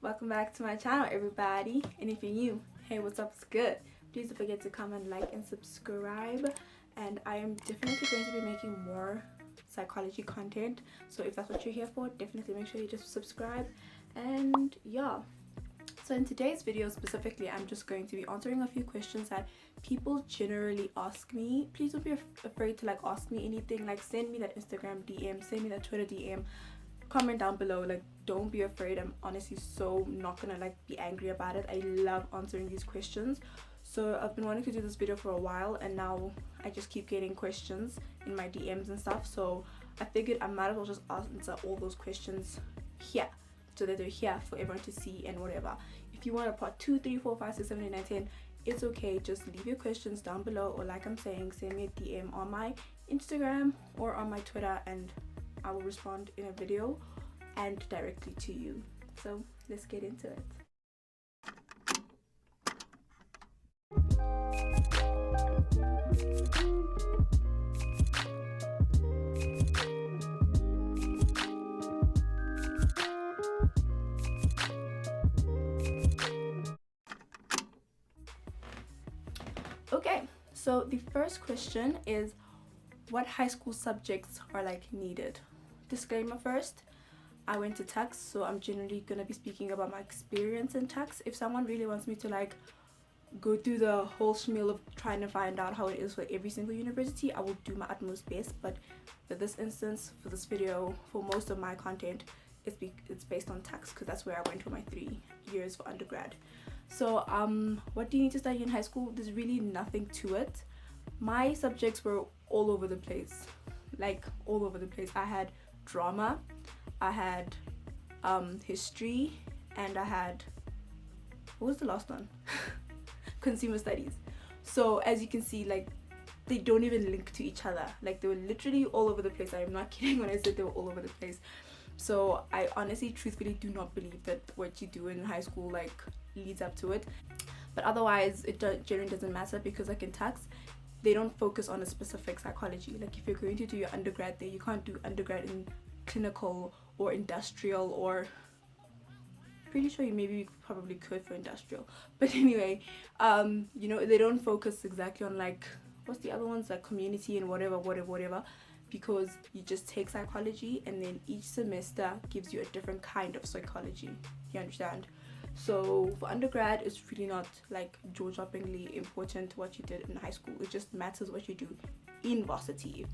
Welcome back to my channel, everybody. And if you're new, hey, what's up? It's good. Please don't forget to comment, like, and subscribe. And I am definitely going to be making more psychology content. So if that's what you're here for, definitely make sure you just subscribe. And yeah. So in today's video specifically, I'm just going to be answering a few questions that people generally ask me. Please don't be afraid to ask me anything. Send me that Instagram DM, send me that Twitter DM, comment down below. Don't be afraid. I'm honestly so not gonna be angry about it. I love answering these questions. So I've been wanting to do this video for a while, and now I just keep getting questions in my DMs and stuff. So I figured I might as well just answer all those questions here, so that they're here for everyone to see and whatever. If you want a part 2, 3, 4, 5, 6, 7, 8, 9, 10, it's okay. Just leave your questions down below, or like I'm saying, send me a DM on my Instagram or on my Twitter, and I will respond in a video and directly to you. So let's get into it. Okay, so the first question is, what high school subjects are needed? Disclaimer first, I went to tax, so I'm generally gonna be speaking about my experience in tax. If someone really wants me to go through the whole spiel of trying to find out how it is for every single university, I will do my utmost best. But for this instance, for this video, for most of my content, it's based on tax, because that's where I went for my 3 years for undergrad. So what do you need to study in high school? There's really nothing to it. My subjects were all over the place, all over the place. I had drama, I had history, and I had, what was the last one? Consumer studies. So as you can see, they don't even link to each other. They were literally all over the place. I am not kidding when I said they were all over the place. So I honestly, truthfully, do not believe that what you do in high school leads up to it. But otherwise, it generally doesn't matter, because in tax, they don't focus on a specific psychology. If you're going to do your undergrad there, you can't do undergrad in clinical or industrial, or pretty sure you maybe probably could for industrial. But anyway, they don't focus exactly on what's the other ones, community and whatever, because you just take psychology, and then each semester gives you a different kind of psychology. You understand? So for undergrad, it's really not jaw-droppingly important what you did in high school. It just matters what you do in varsity.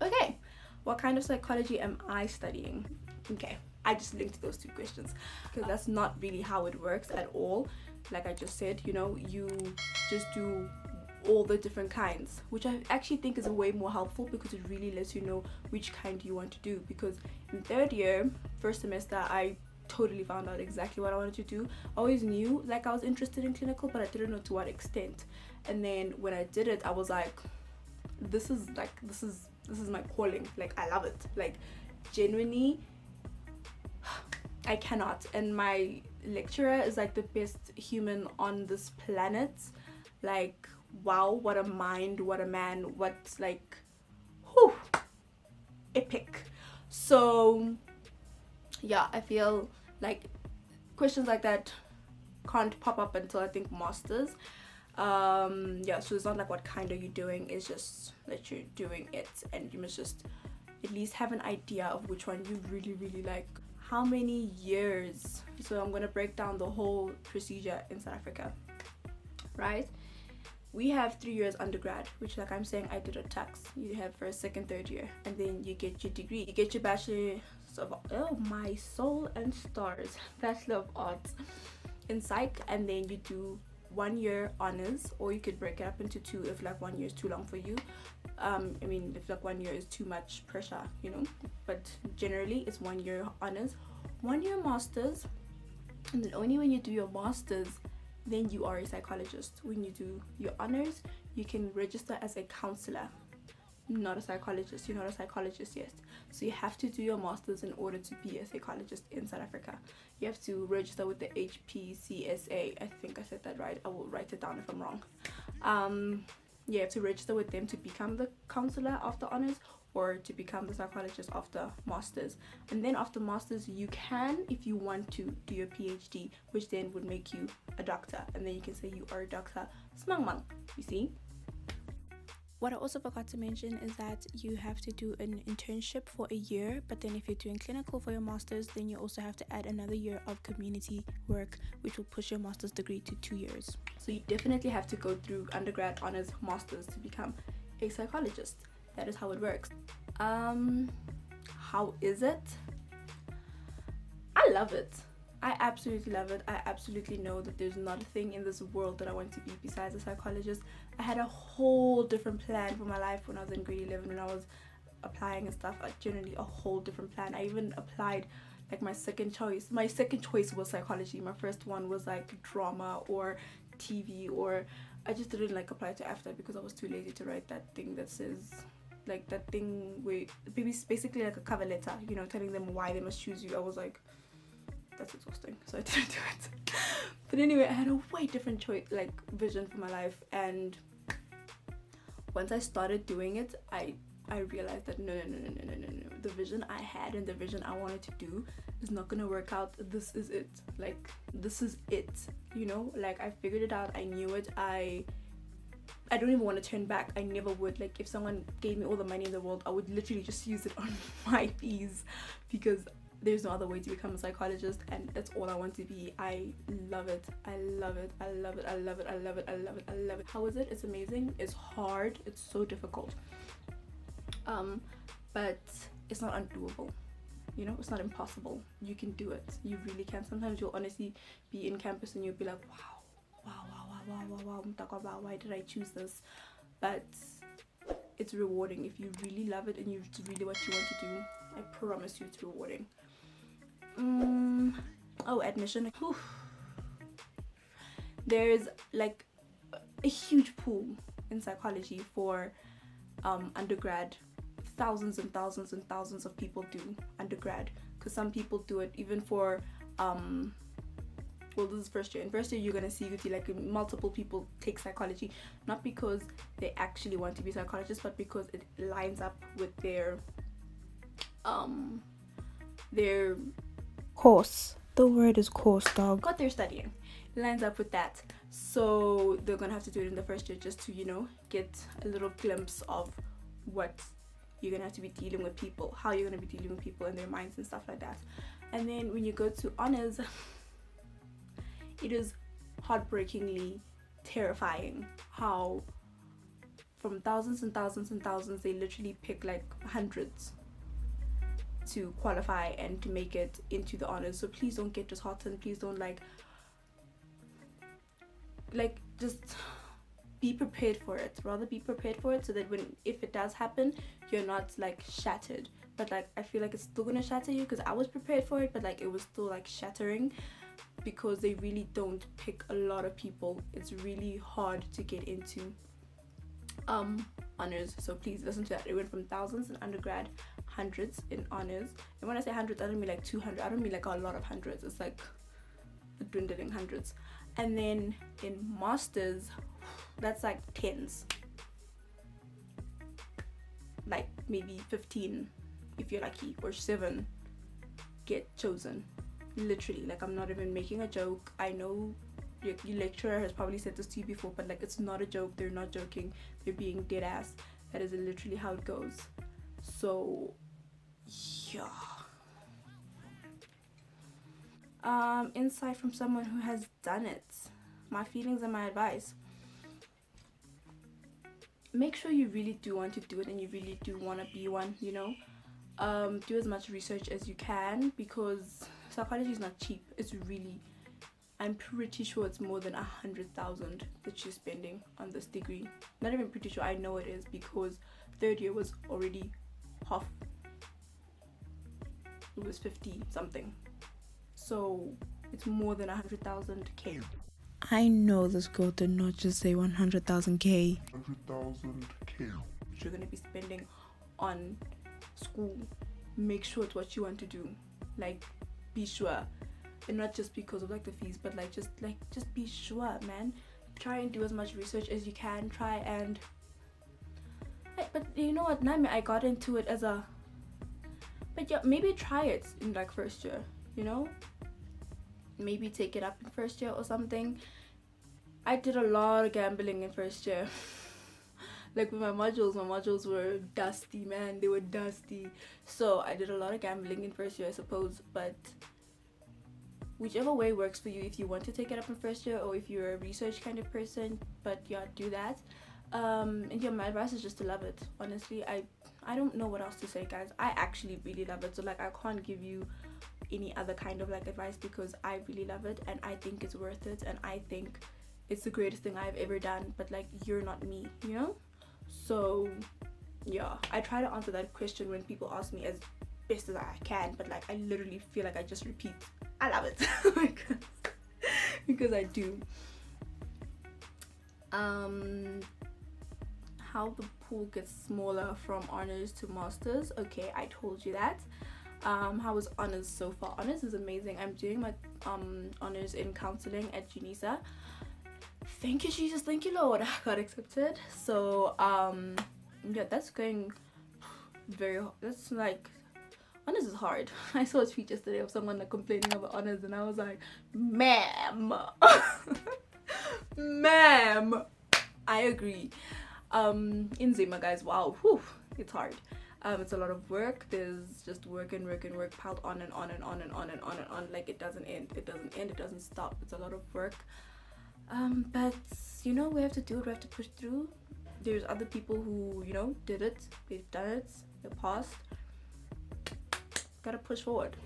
Okay, what kind of psychology am I studying? Okay, I just linked those two questions, because that's not really how it works at all. Like I just said, you just do all the different kinds, which I actually think is way more helpful, because it really lets you know which kind you want to do. Because in third year, first semester, I totally found out exactly what I wanted to do. I always knew I was interested in clinical, but I didn't know to what extent. And then when I did it, I was like, this is my calling. I love it. Genuinely, I cannot. And my lecturer is the best human on this planet. Wow, what a mind, what a man, what's whew, epic. So yeah, I feel questions like that can't pop up until I think masters. Yeah, so it's not what kind are you doing, it's just that you're doing it, and you must just at least have an idea of which one you really like. How many years? So I'm gonna break down the whole procedure in South Africa, right? We have 3 years undergrad, which I'm saying, I did a tax. You have first, second, third year, and then you get your degree. You get your bachelor of, oh my soul and stars, Bachelor of Arts in Psych, and then you do 1 year honors, or you could break it up into 2 if 1 year is too long for you. I mean, if 1 year is too much pressure, but generally it's 1 year honors, 1 year masters, and then only when you do your masters, then you are a psychologist. When you do your honors, you can register as a counselor, not a psychologist. You're not a psychologist yet, so you have to do your masters in order to be a psychologist in South Africa. You have to register with the HPCSA. I think I said that right. I will write it down if I'm wrong. You have to register with them to become the counselor after honors, or to become the psychologist after masters. And then after masters, you can, if you want to, do your PhD, which then would make you a doctor, and then you can say you are a doctor. Smang mang, you see. What I also forgot to mention is that you have to do an internship for a year, but then if you're doing clinical for your master's, then you also have to add another year of community work, which will push your master's degree to 2 years. So you definitely have to go through undergrad, honors, master's to become a psychologist. That is how it works. How is it? I love it. I absolutely love it. I absolutely know that there's not a thing in this world that I want to be besides a psychologist. I had a whole different plan for my life when I was in grade 11, when I was applying and stuff. Generally a whole different plan. I even applied like my second choice. My second choice was psychology. My first one was like drama or TV, or I just didn't like apply to AFTA because I was too lazy to write that thing that says, like that thing where basically like a cover letter, you know, telling them why they must choose you. I was like, that's exhausting, so I didn't do it. But anyway, I had a way different choice, like vision for my life, and once I started doing it, I realized that no, the vision I had and the vision I wanted to do is not gonna work out. This is it. Like, this is it, you know. Like, I figured it out. I knew it. I don't even want to turn back. I never would. Like, if someone gave me all the money in the world, I would literally just use it on my fees, because there's no other way to become a psychologist, and that's all I want to be. I love it. I love it. I love it. I love it. I love it. I love it. I love it. How is it? It's amazing. It's hard. It's so difficult. But it's not undoable. You know, it's not impossible. You can do it. You really can. Sometimes you'll honestly be in campus and you'll be like, wow, why did I choose this? But it's rewarding. If you really love it and it's really what you want to do, I promise you it's rewarding. Admission. There's like a huge pool in psychology for undergrad. Thousands and thousands and thousands of people do undergrad, because some people do it even for this is first year. In first year, you're gonna see like multiple people take psychology, not because they actually want to be psychologists, but because it lines up with their course. The word is course, dog. What they're studying. It lines up with that. So they're gonna have to do it in the first year just to, you know, get a little glimpse of what you're gonna have to be dealing with people, how you're gonna be dealing with people and their minds and stuff like that. And then when you go to honors, it is heartbreakingly terrifying how from thousands and thousands and thousands, they literally pick like hundreds to qualify and to make it into the honors. So please don't get disheartened. Please don't like just be prepared for it. Rather be prepared for it, so that if it does happen, you're not like shattered. But like, I feel like it's still gonna shatter you, because I was prepared for it, but like it was still like shattering, because they really don't pick a lot of people. It's really hard to get into honors. So please listen to that. It went from thousands in undergrad, hundreds in honors. And when I say hundreds, I don't mean like 200. I don't mean like a lot of hundreds. It's like a dwindling hundreds. And then in masters, that's like tens, like maybe 15 if you're lucky, or 7 get chosen. Literally, like, I'm not even making a joke. I know your lecturer has probably said this to you before, but like, it's not a joke. They're not joking. They're being dead ass. That is literally how it goes. So yeah. Insight from someone who has done it. My feelings and my advice. Make sure you really do want to do it, and you really do want to be one, you know. Do as much research as you can, because psychology is not cheap. It's really, I'm pretty sure it's more than 100,000 that you're spending on this degree. Not even pretty sure, I know it is, because third year was already half. It was 50 something. So it's more than 100,000 K. I know this girl did not just say 100,000 K. 100,000 K. You're gonna be spending on school. Make sure it's what you want to do. Like, be sure, and not just because of like the fees, but like just be sure, man. Try and do as much research as you can. Try and but you know what, Naimi, I got into it as a, but yeah, maybe try it in like first year, you know, maybe take it up in first year or something. I did a lot of gambling in first year. Like with my modules were dusty, man. They were dusty. So I did a lot of gambling in first year, I suppose. But whichever way works for you, if you want to take it up in first year or if you're a research kind of person, but yeah, do that. And yeah, my advice is just to love it. Honestly, I don't know what else to say, guys. I actually really love it. So like I can't give you any other kind of like advice because I really love it and I think it's worth it and I think it's the greatest thing I've ever done. But like, you're not me, you know? So yeah, I try to answer that question when people ask me as best as I can, but like I literally feel like I just repeat. I love it because I do. How the pool gets smaller from honors to masters. Okay, I told you that. How was honors so far? Honors is amazing. I'm doing my honors in counseling at Junisa. Thank you, Jesus. Thank you, Lord. I got accepted. So yeah, that's going that's like, honors is hard. I saw a tweet yesterday of someone like complaining about honors and I was like, ma'am. Ma'am, I agree. In Zima, guys, wow, whew, it's hard. It's a lot of work. There's just work and work and work piled on and on and on and on and on and on. Like it doesn't end. It doesn't stop. It's a lot of work. But you know, we have to do it. We have to push through. There's other people who, you know, did it. They've done it. They passed. Gotta push forward.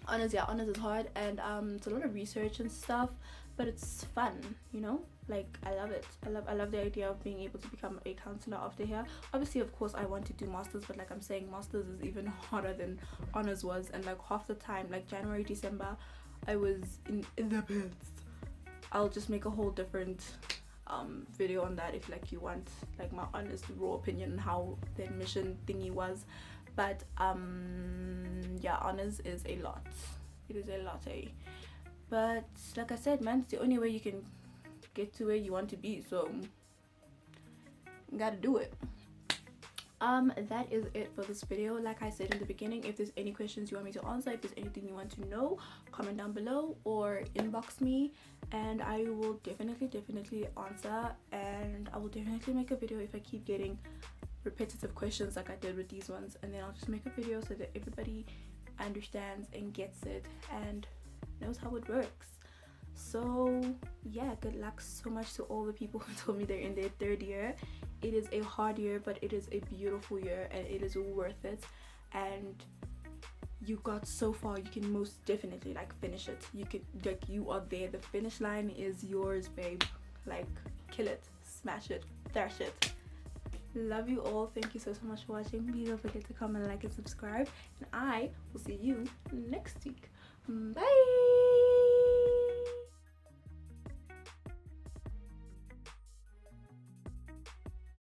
Honors is hard and it's a lot of research and stuff, but it's fun, you know. Like I love it. I love the idea of being able to become a counselor after here. Obviously, of course, I want to do masters, but like I'm saying, masters is even harder than honors was. And like half the time, like January, December, I was in the pits. I'll just make a whole different video on that if like you want like my honest raw opinion on how the admission thingy was. But yeah, honors is a lot. It is a lot, eh? But like I said, man, it's the only way you can get to where you want to be, so you gotta do it. That is it for this video. Like I said in the beginning, if there's any questions you want me to answer, if there's anything you want to know, comment down below or inbox me and I will definitely answer, and I will definitely make a video if I keep getting repetitive questions like I did with these ones, and then I'll just make a video so that everybody understands and gets it and knows how it works. So yeah, good luck so much to all the people who told me they're in their third year. It is a hard year, but it is a beautiful year and it is worth it, and you got so far. You can most definitely like finish it. You can, like, you are there. The finish line is yours, babe. Like, kill it, smash it, thrash it. Love you all. Thank you so much for watching. Please don't forget to comment, like, and subscribe, and I will see you next week. Bye.